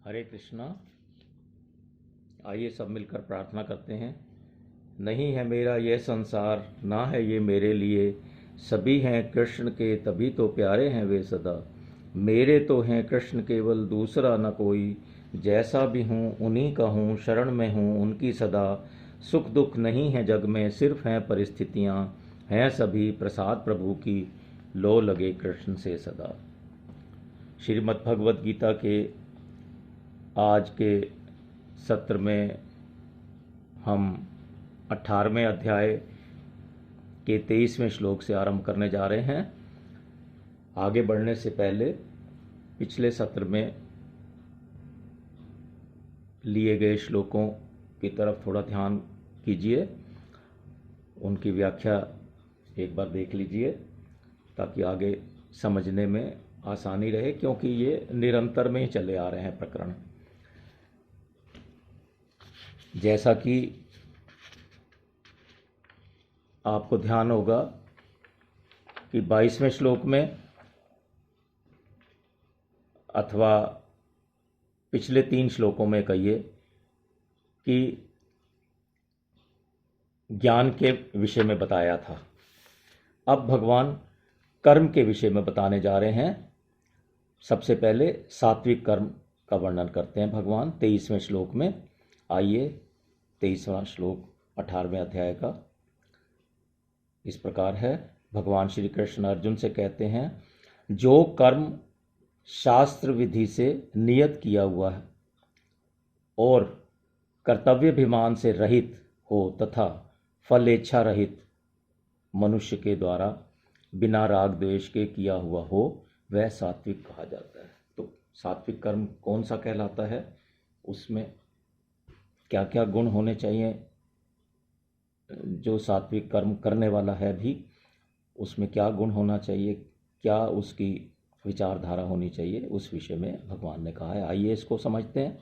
हरे कृष्णा। आइए सब मिलकर प्रार्थना करते हैं। नहीं है मेरा यह संसार, ना है ये मेरे लिए, सभी हैं कृष्ण के तभी तो प्यारे हैं वे सदा। मेरे तो हैं कृष्ण केवल, दूसरा न कोई, जैसा भी हूँ उन्हीं का हूँ, शरण में हूँ उनकी सदा। सुख दुख नहीं है जग में, सिर्फ हैं परिस्थितियाँ, हैं सभी प्रसाद प्रभु की, लो लगे कृष्ण से सदा। श्रीमद् भगवद गीता के आज के सत्र में हम 18वें अध्याय के 23वें श्लोक से आरंभ करने जा रहे हैं। आगे बढ़ने से पहले पिछले सत्र में लिए गए श्लोकों की तरफ थोड़ा ध्यान कीजिए, उनकी व्याख्या एक बार देख लीजिए ताकि आगे समझने में आसानी रहे, क्योंकि ये निरंतर में ही चले आ रहे हैं प्रकरण। जैसा कि आपको ध्यान होगा कि 22वें श्लोक में अथवा पिछले 3 श्लोकों में कहिए कि ज्ञान के विषय में बताया था। अब भगवान कर्म के विषय में बताने जा रहे हैं। सबसे पहले सात्विक कर्म का वर्णन करते हैं भगवान 23वें श्लोक में। आइए 23वां श्लोक 18वें अध्याय का इस प्रकार है। भगवान श्री कृष्ण अर्जुन से कहते हैं, जो कर्म शास्त्र विधि से नियत किया हुआ है और कर्तव्याभिमान से रहित हो तथा फलेच्छा रहित मनुष्य के द्वारा बिना राग द्वेष के किया हुआ हो, वह सात्विक कहा जाता है। तो सात्विक कर्म कौन सा कहलाता है, उसमें क्या क्या गुण होने चाहिए, जो सात्विक कर्म करने वाला है भी उसमें क्या गुण होना चाहिए, क्या उसकी विचारधारा होनी चाहिए, उस विषय में भगवान ने कहा है। आइए इसको समझते हैं।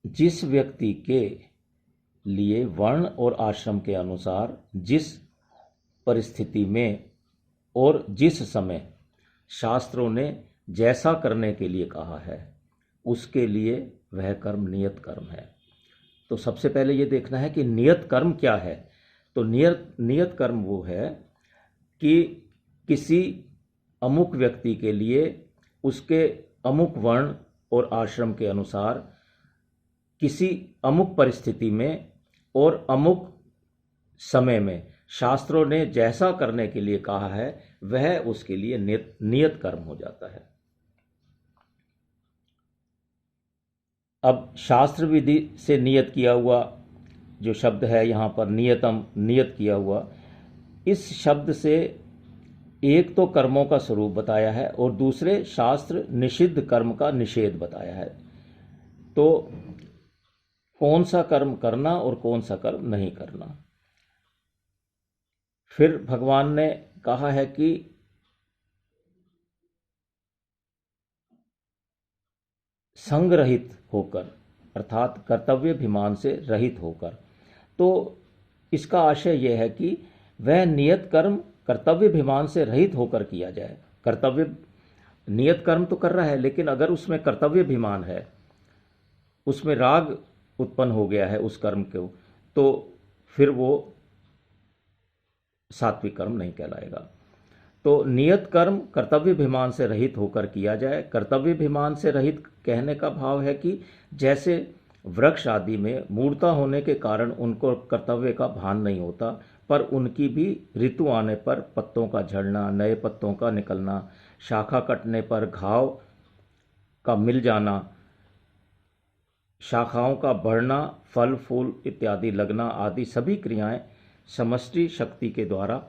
जिस व्यक्ति के लिए वर्ण और आश्रम के अनुसार जिस परिस्थिति में और जिस समय शास्त्रों ने जैसा करने के लिए कहा है, उसके लिए वह कर्म नियत कर्म है। तो सबसे पहले ये देखना है कि नियत कर्म क्या है। तो नियत कर्म वो है कि किसी अमुक व्यक्ति के लिए उसके अमुक वर्ण और आश्रम के अनुसार किसी अमुक परिस्थिति में और अमुक समय में शास्त्रों ने जैसा करने के लिए कहा है, वह उसके लिए नियत कर्म हो जाता है। अब शास्त्र विधि से नियत किया हुआ जो शब्द है यहाँ पर, नियतम, नियत किया हुआ, इस शब्द से एक तो कर्मों का स्वरूप बताया है और दूसरे शास्त्र निषिद्ध कर्म का निषेध बताया है। तो कौन सा कर्म करना और कौन सा कर्म नहीं करना। फिर भगवान ने कहा है कि संग रहित होकर, अर्थात कर्तव्याभिमान से रहित होकर। तो इसका आशय यह है कि वह नियत कर्म कर्तव्याभिमान से रहित होकर किया जाए। नियत कर्म तो कर रहा है, लेकिन अगर उसमें कर्तव्याभिमान है, उसमें राग उत्पन्न हो गया है उस कर्म को, तो फिर वो सात्विक कर्म नहीं कहलाएगा। तो नियत कर्म कर्तव्याभिमान से रहित होकर किया जाए। कर्तव्याभिमान से रहित कहने का भाव है कि जैसे वृक्ष आदि में मूर्ता होने के कारण उनको कर्तव्य का भान नहीं होता, पर उनकी भी ऋतु आने पर पत्तों का झड़ना, नए पत्तों का निकलना, शाखा कटने पर घाव का मिल जाना, शाखाओं का बढ़ना, फल फूल इत्यादि लगना आदि सभी क्रियाएं समष्टि शक्ति के द्वारा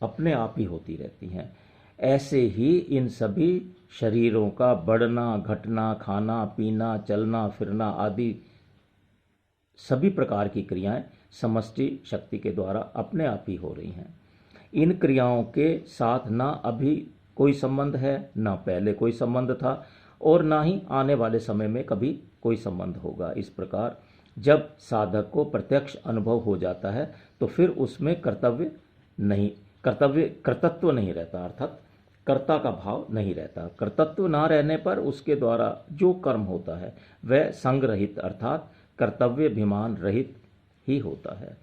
अपने आप ही होती रहती हैं। ऐसे ही इन सभी शरीरों का बढ़ना, घटना, खाना पीना, चलना फिरना आदि सभी प्रकार की क्रियाएं समष्टि शक्ति के द्वारा अपने आप ही हो रही हैं। इन क्रियाओं के साथ ना अभी कोई संबंध है, ना पहले कोई संबंध था, और ना ही आने वाले समय में कभी कोई संबंध होगा। इस प्रकार जब साधक को प्रत्यक्ष अनुभव हो जाता है, तो फिर उसमें कर्तव्य कर्तत्व नहीं रहता, अर्थात कर्ता का भाव नहीं रहता। कर्तृत्व ना रहने पर उसके द्वारा जो कर्म होता है वह संग रहित अर्थात कर्तव्याभिमान रहित ही होता है।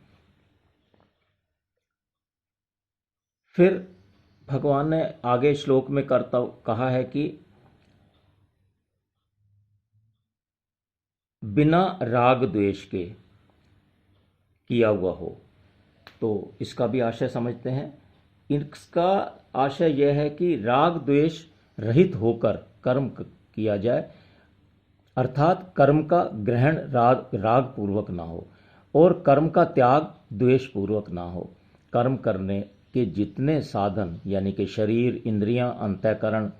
फिर भगवान ने आगे श्लोक में कहा है कि बिना राग द्वेष के किया हुआ हो। तो इसका भी आशय समझते हैं। इसका आशय यह है कि राग द्वेष रहित होकर कर्म किया जाए, अर्थात कर्म का ग्रहण राग पूर्वक ना हो और कर्म का त्याग द्वेष पूर्वक ना हो। कर्म करने के जितने साधन यानी कि शरीर, इंद्रियां, अंतःकरण,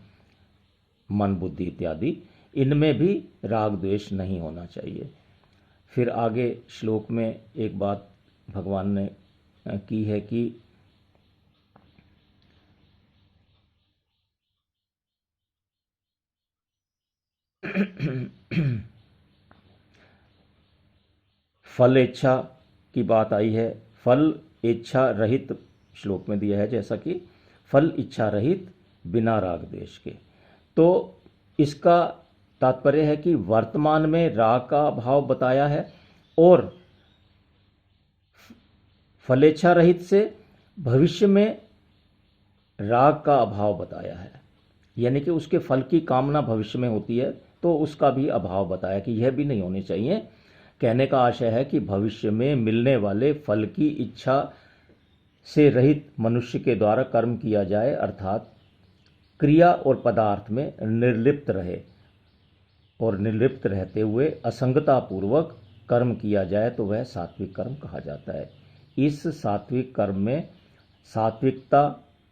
मन, बुद्धि इत्यादि, इनमें भी राग द्वेष नहीं होना चाहिए। फिर आगे श्लोक में एक बात भगवान ने की है कि फल इच्छा की बात आई है। फल इच्छा रहित श्लोक में दिया है, जैसा कि फल इच्छा रहित बिना राग द्वेष के। तो इसका तात्पर्य है कि वर्तमान में राग का भाव बताया है और फलेच्छा रहित से भविष्य में राग का अभाव बताया है, यानी कि उसके फल की कामना भविष्य में होती है तो उसका भी अभाव बताया कि यह भी नहीं होनी चाहिए। कहने का आशय है कि भविष्य में मिलने वाले फल की इच्छा से रहित मनुष्य के द्वारा कर्म किया जाए, अर्थात क्रिया और पदार्थ में निर्लिप्त रहे और निर्लिप्त रहते हुए असंगता पूर्वक कर्म किया जाए तो वह सात्विक कर्म कहा जाता है। इस सात्विक कर्म में सात्विकता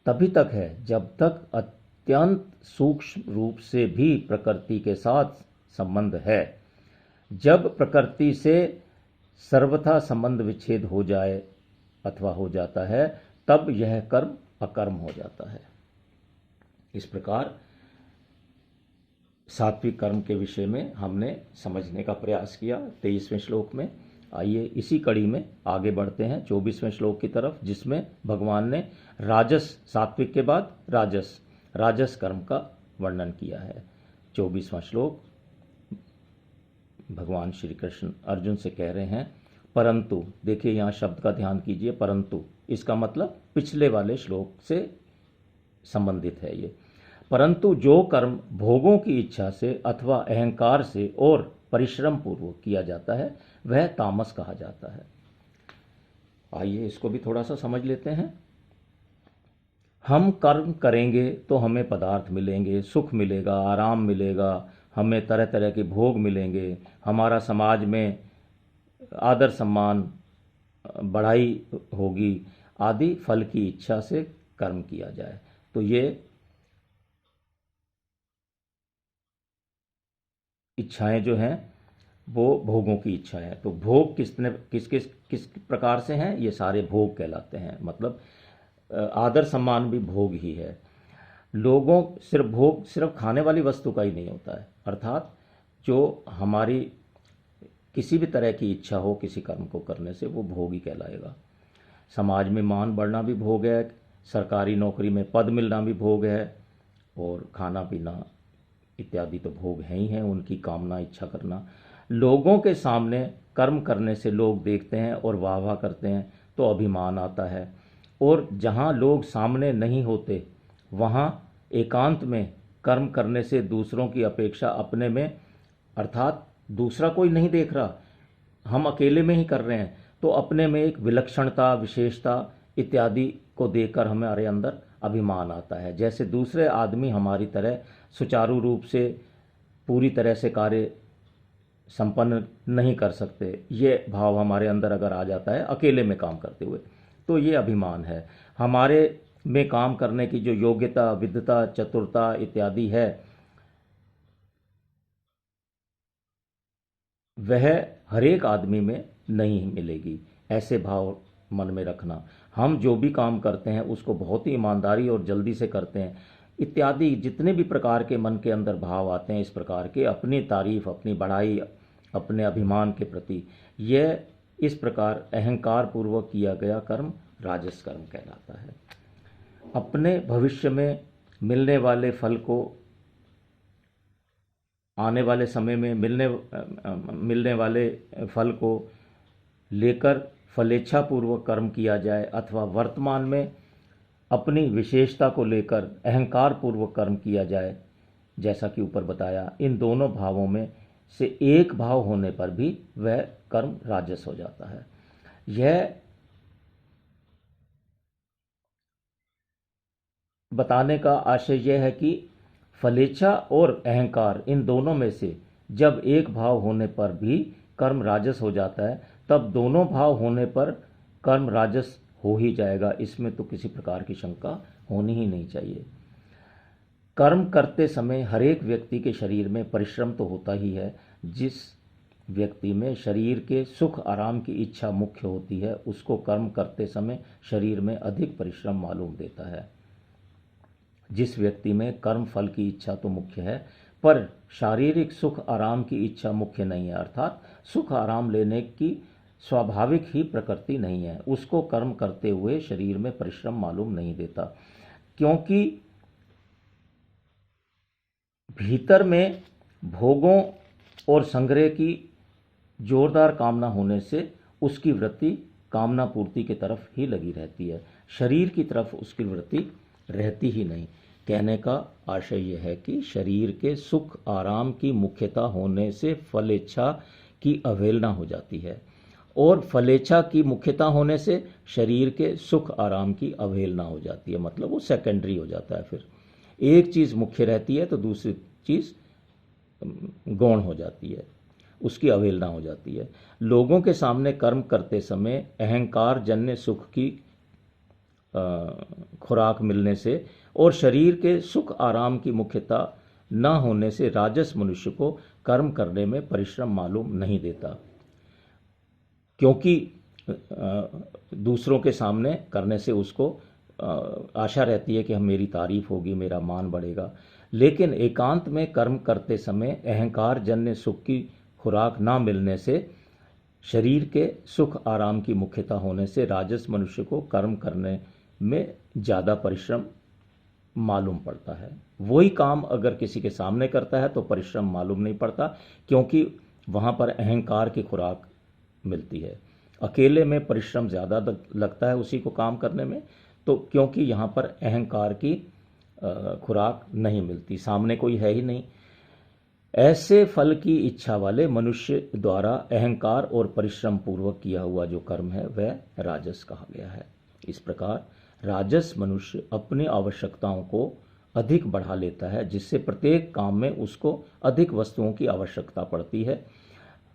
तभी तक है जब तक अत्यंत सूक्ष्म रूप से भी प्रकृति के साथ संबंध है। जब प्रकृति से सर्वथा संबंध विच्छेद हो जाए अथवा हो जाता है तब यह कर्म अकर्म हो जाता है। इस प्रकार सात्विक कर्म के विषय में हमने समझने का प्रयास किया 23वें श्लोक में। आइए इसी कड़ी में आगे बढ़ते हैं 24वें श्लोक की तरफ, जिसमें भगवान ने राजस, सात्विक के बाद राजस कर्म का वर्णन किया है। 24वां श्लोक, भगवान श्री कृष्ण अर्जुन से कह रहे हैं परंतु, देखिए यहाँ शब्द का ध्यान कीजिए, परंतु इसका मतलब पिछले वाले श्लोक से संबंधित है ये। परंतु जो कर्म भोगों की इच्छा से अथवा अहंकार से और परिश्रम पूर्वक किया जाता है वह तामस कहा जाता है। आइए इसको भी थोड़ा सा समझ लेते हैं। हम कर्म करेंगे तो हमें पदार्थ मिलेंगे, सुख मिलेगा, आराम मिलेगा, हमें तरह तरह के भोग मिलेंगे, हमारा समाज में आदर सम्मान, बढ़ाई होगी आदि फल की इच्छा से कर्म किया जाए। तो ये इच्छाएं जो हैं वो भोगों की इच्छा है। तो भोग किस प्रकार से हैं? ये सारे भोग कहलाते हैं। मतलब आदर सम्मान भी भोग ही है। लोगों सिर्फ भोग सिर्फ खाने वाली वस्तु का ही नहीं होता है, अर्थात जो हमारी किसी भी तरह की इच्छा हो किसी कर्म को करने से वो भोग ही कहलाएगा। समाज में मान बढ़ना भी भोग है, सरकारी नौकरी में पद मिलना भी भोग है, और खाना पीना इत्यादि तो भोग हैं ही हैं, उनकी कामना इच्छा करना। लोगों के सामने कर्म करने से लोग देखते हैं और वाह वाह करते हैं तो अभिमान आता है, और जहाँ लोग सामने नहीं होते वहाँ एकांत में कर्म करने से दूसरों की अपेक्षा अपने में, अर्थात दूसरा कोई नहीं देख रहा, हम अकेले में ही कर रहे हैं, तो अपने में एक विलक्षणता, विशेषता इत्यादि को देखकर हमारे अंदर अभिमान आता है। जैसे दूसरे आदमी हमारी तरह सुचारू रूप से पूरी तरह से कार्य संपन्न नहीं कर सकते, ये भाव हमारे अंदर अगर आ जाता है अकेले में काम करते हुए, तो ये अभिमान है। हमारे में काम करने की जो योग्यता, विद्वता, चतुरता इत्यादि है वह हरेक आदमी में नहीं मिलेगी। ऐसे भाव मन में रखना। हम जो भी काम करते हैं उसको बहुत ही ईमानदारी और जल्दी से करते हैं इत्यादि जितने भी प्रकार के मन के अंदर भाव आते हैं इस प्रकार के, अपनी तारीफ, अपनी बढ़ाई, अपने अभिमान के प्रति, यह इस प्रकार अहंकार पूर्वक किया गया कर्म राजस कर्म कहलाता है। अपने भविष्य में मिलने वाले फल को आने वाले समय में मिलने वाले फल को लेकर फलेच्छापूर्वक कर्म किया जाए अथवा वर्तमान में अपनी विशेषता को लेकर अहंकार पूर्वक कर्म किया जाए, जैसा कि ऊपर बताया, इन दोनों भावों में से एक भाव होने पर भी वह कर्म राजस हो जाता है। यह बताने का आशय यह है कि फलेच्छा और अहंकार इन दोनों में से जब एक भाव होने पर भी कर्म राजस हो जाता है, तब दोनों भाव होने पर कर्म राजस हो ही जाएगा। इसमें तो किसी प्रकार की शंका होनी ही नहीं चाहिए। कर्म करते समय हर एक व्यक्ति के शरीर में परिश्रम तो होता ही है। जिस व्यक्ति में शरीर के सुख आराम की इच्छा मुख्य होती है, उसको कर्म करते समय शरीर में अधिक परिश्रम मालूम देता है। जिस व्यक्ति में कर्म फल की इच्छा तो मुख्य है, पर शारीरिक सुख आराम की इच्छा मुख्य नहीं है, अर्थात सुख आराम लेने की स्वाभाविक ही प्रकृति नहीं है, उसको कर्म करते हुए शरीर में परिश्रम मालूम नहीं देता, क्योंकि भीतर में भोगों और संग्रह की जोरदार कामना होने से उसकी वृत्ति कामना पूर्ति की तरफ ही लगी रहती है, शरीर की तरफ उसकी वृत्ति रहती ही नहीं। कहने का आशय यह है कि शरीर के सुख आराम की मुख्यता होने से फलेच्छा की अवहेलना हो जाती है, और फलेच्छा की मुख्यता होने से शरीर के सुख आराम की अवहेलना हो जाती है, मतलब वो सेकेंडरी हो जाता है। फिर एक चीज़ मुख्य रहती है तो दूसरी चीज़ गौण हो जाती है, उसकी अवहेलना हो जाती है। लोगों के सामने कर्म करते समय अहंकार जन्य सुख की खुराक मिलने से और शरीर के सुख आराम की मुख्यता न होने से राजस मनुष्य को कर्म करने में परिश्रम मालूम नहीं देता, क्योंकि दूसरों के सामने करने से उसको आशा रहती है कि हम मेरी तारीफ होगी, मेरा मान बढ़ेगा। लेकिन एकांत में कर्म करते समय अहंकार जन्य सुख की खुराक ना मिलने से शरीर के सुख आराम की मुख्यता होने से राजस मनुष्य को कर्म करने में ज़्यादा परिश्रम मालूम पड़ता है। वही काम अगर किसी के सामने करता है तो परिश्रम मालूम नहीं पड़ता, क्योंकि वहाँ पर अहंकार की खुराक मिलती है। अकेले में परिश्रम ज़्यादा लगता है उसी को काम करने में, तो क्योंकि यहाँ पर अहंकार की खुराक नहीं मिलती, सामने कोई है ही नहीं। ऐसे फल की इच्छा वाले मनुष्य द्वारा अहंकार और परिश्रम पूर्वक किया हुआ जो कर्म है वह राजस कहा गया है। इस प्रकार राजस मनुष्य अपनी आवश्यकताओं को अधिक बढ़ा लेता है, जिससे प्रत्येक काम में उसको अधिक वस्तुओं की आवश्यकता पड़ती है।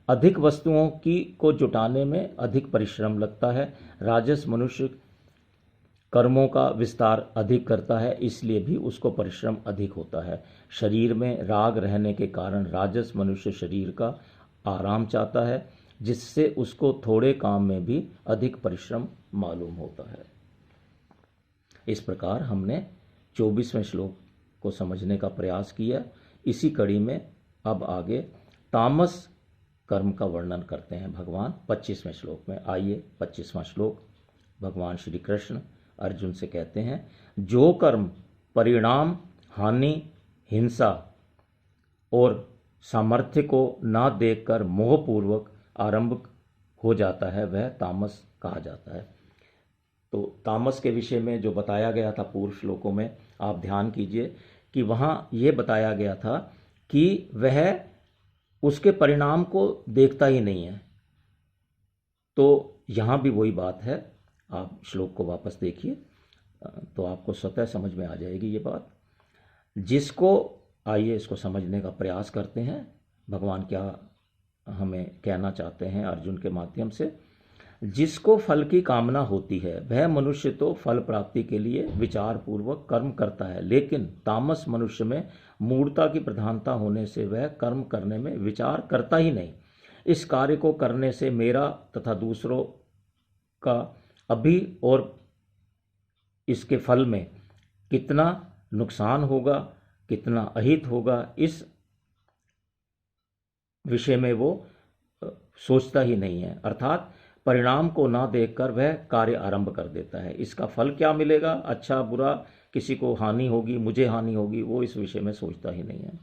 अधिक वस्तुओं की को जुटाने में अधिक परिश्रम लगता है। राजस मनुष्य कर्मों का विस्तार अधिक करता है, इसलिए भी उसको परिश्रम अधिक होता है। शरीर में राग रहने के कारण राजस मनुष्य शरीर का आराम चाहता है, जिससे उसको थोड़े काम में भी अधिक परिश्रम मालूम होता है। इस प्रकार हमने 24वें श्लोक को समझने का प्रयास किया। इसी कड़ी में अब आगे तामस कर्म का वर्णन करते हैं भगवान 25वें श्लोक में। आइए 25वां श्लोक। भगवान श्री कृष्ण अर्जुन से कहते हैं, जो कर्म परिणाम, हानि, हिंसा और सामर्थ्य को ना देखकर मोहपूर्वक आरंभ हो जाता है वह तामस कहा जाता है। तो तामस के विषय में जो बताया गया था पूर्व श्लोकों में, आप ध्यान कीजिए कि वहाँ ये बताया गया था कि वह उसके परिणाम को देखता ही नहीं है। तो यहाँ भी वही बात है, आप श्लोक को वापस देखिए तो आपको स्वतः समझ में आ जाएगी ये बात। जिसको, आइए इसको समझने का प्रयास करते हैं, भगवान क्या हमें कहना चाहते हैं अर्जुन के माध्यम से। जिसको फल की कामना होती है वह मनुष्य तो फल प्राप्ति के लिए विचार पूर्वक कर्म करता है, लेकिन तामस मनुष्य में मूढ़ता की प्रधानता होने से वह कर्म करने में विचार करता ही नहीं। इस कार्य को करने से मेरा तथा दूसरों का अभी और इसके फल में कितना नुकसान होगा, कितना अहित होगा, इस विषय में वो सोचता ही नहीं है। अर्थात परिणाम को ना देखकर वह कार्य आरंभ कर देता है। इसका फल क्या मिलेगा, अच्छा बुरा किसी को हानि होगी, मुझे हानि होगी, वो इस विषय में सोचता ही नहीं है।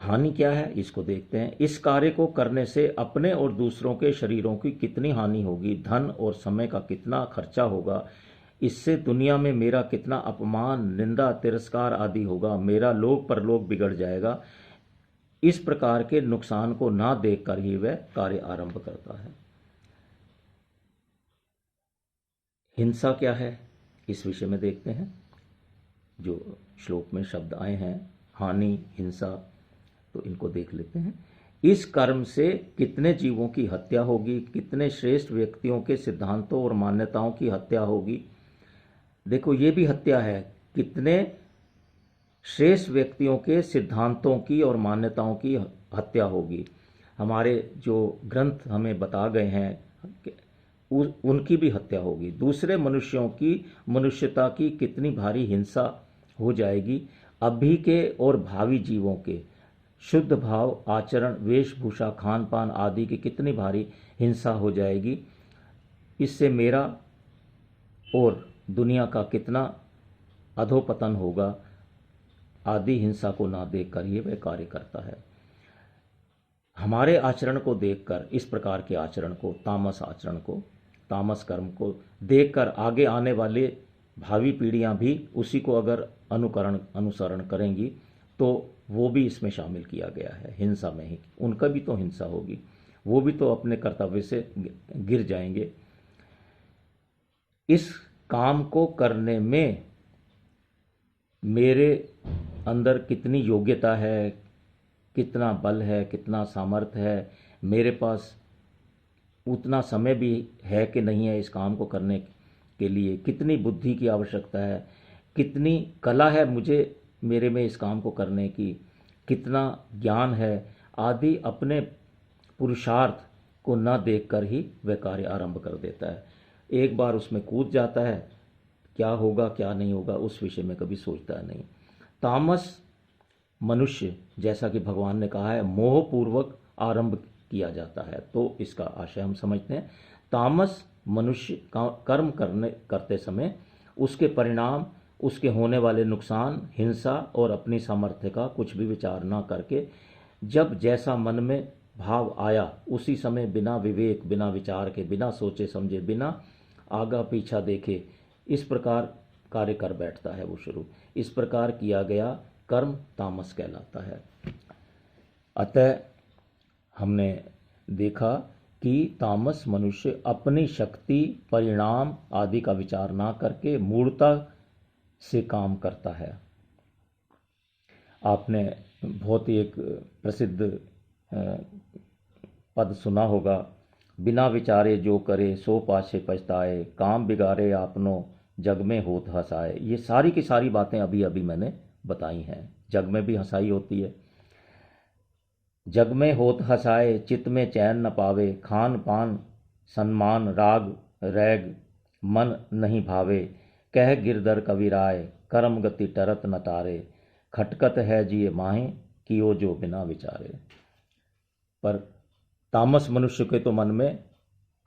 हानि क्या है इसको देखते हैं। इस कार्य को करने से अपने और दूसरों के शरीरों की कितनी हानि होगी, धन और समय का कितना खर्चा होगा, इससे दुनिया में मेरा कितना अपमान, निंदा, तिरस्कार आदि होगा, मेरा लोक परलोक बिगड़ जाएगा। इस प्रकार के नुकसान को ना देखकर ही वह कार्य आरंभ करता है। हिंसा क्या है इस विषय में देखते हैं। जो श्लोक में शब्द आए हैं, हानि, हिंसा, तो इनको देख लेते हैं। इस कर्म से कितने जीवों की हत्या होगी, कितने श्रेष्ठ व्यक्तियों के सिद्धांतों और मान्यताओं की हत्या होगी। देखो ये भी हत्या है, कितने श्रेष्ठ व्यक्तियों के सिद्धांतों की और मान्यताओं की हत्या होगी। हमारे जो ग्रंथ हमें बता गए हैं उनकी भी हत्या होगी। दूसरे मनुष्यों की मनुष्यता की कितनी भारी हिंसा हो जाएगी। अभी के और भावी जीवों के शुद्ध भाव, आचरण, वेशभूषा, खान पान आदि की कितनी भारी हिंसा हो जाएगी। इससे मेरा और दुनिया का कितना अधोपतन होगा, आदि हिंसा को ना देखकर ये वह कार्य करता है। हमारे आचरण को देखकर, इस प्रकार के आचरण को, तामस आचरण को, तामस कर्म को देखकर आगे आने वाले भावी पीढ़ियां भी उसी को अगर अनुसरण करेंगी तो वो भी इसमें शामिल किया गया है, हिंसा में ही। उनका भी तो हिंसा होगी, वो भी तो अपने कर्तव्य से गिर जाएंगे। इस काम को करने में मेरे अंदर कितनी योग्यता है, कितना बल है, कितना सामर्थ्य है, मेरे पास उतना समय भी है कि नहीं है इस काम को करने के लिए, कितनी बुद्धि की आवश्यकता है, कितनी कला है मुझे मेरे में इस काम को करने की, कितना ज्ञान है आदि अपने पुरुषार्थ को न देखकर ही वह कार्य आरंभ कर देता है। एक बार उसमें कूद जाता है, क्या होगा क्या नहीं होगा उस विषय में कभी सोचता नहीं। तामस मनुष्य, जैसा कि भगवान ने कहा है, मोहपूर्वक आरंभ किया जाता है। तो इसका आशय हम समझते हैं। तामस मनुष्य कर्म करते समय उसके परिणाम, उसके होने वाले नुकसान, हिंसा और अपनी सामर्थ्य का कुछ भी विचार न करके जब जैसा मन में भाव आया उसी समय बिना विवेक, बिना विचार के, बिना सोचे समझे, बिना आगा पीछा देखे इस प्रकार कार्य कर बैठता है वो शुरू। इस प्रकार किया गया कर्म तामस कहलाता है। अतः हमने देखा कि तामस मनुष्य अपनी शक्ति, परिणाम आदि का विचार ना करके मूढ़ता से काम करता है। आपने बहुत ही एक प्रसिद्ध पद सुना होगा, बिना विचारे जो करे सो पाछे पछताए, काम बिगाड़े आपनो जग में होत हंसाए। ये सारी की सारी बातें अभी अभी मैंने बताई हैं। जग में भी हंसाई होती है। जग में होत हंसाए, चित्त में चैन न पावे, खान पान सम्मान राग रैग मन नहीं भावे, कह गिरधर कविराय, कर्म गति टरत न तारे, खटकत है जिये माहे, कियो जो बिना विचारे। पर तामस मनुष्य के तो मन में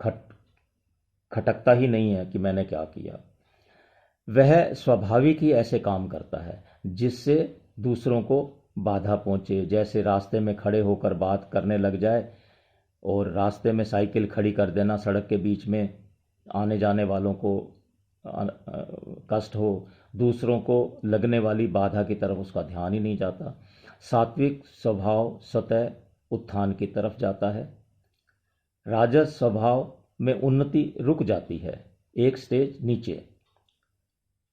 खटकता ही नहीं है कि मैंने क्या किया। वह स्वाभाविक ही ऐसे काम करता है जिससे दूसरों को बाधा पहुंचे। जैसे रास्ते में खड़े होकर बात करने लग जाए और रास्ते में साइकिल खड़ी कर देना, सड़क के बीच में आने जाने वालों को कष्ट हो, दूसरों को लगने वाली बाधा की तरफ उसका ध्यान ही नहीं जाता। सात्विक स्वभाव स्वतः उत्थान की तरफ जाता है। राजस स्वभाव में उन्नति रुक जाती है, एक स्टेज नीचे।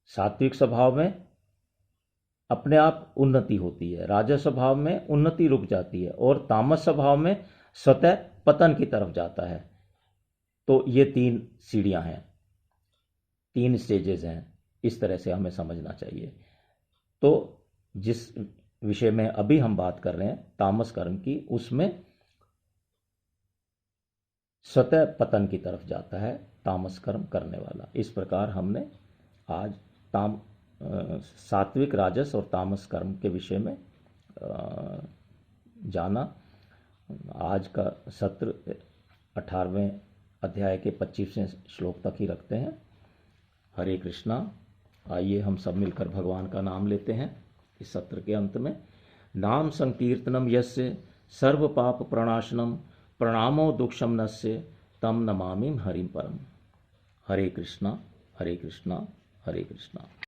सात्विक स्वभाव में अपने आप उन्नति होती है, राजस स्वभाव में उन्नति रुक जाती है और तामस स्वभाव में स्वतः पतन की तरफ जाता है। तो ये 3 सीढ़ियां हैं, 3 स्टेजेस हैं। इस तरह से हमें समझना चाहिए। तो जिस विषय में अभी हम बात कर रहे हैं तामस कर्म की, उसमें स्वतः पतन की तरफ जाता है तामस कर्म करने वाला। इस प्रकार हमने आज सात्विक, राजस और तामस कर्म के विषय में जाना। आज का सत्र 18वें अध्याय के 25वें श्लोक तक ही रखते हैं। हरे कृष्णा। आइए हम सब मिलकर भगवान का नाम लेते हैं इस सत्र के अंत में। नाम संकीर्तनम यस्य सर्व पाप प्रणाशनम प्रणामो दुक्षम नस्य तम नमामि हरिम परम। हरे कृष्णा हरे कृष्णा हरे कृष्णा।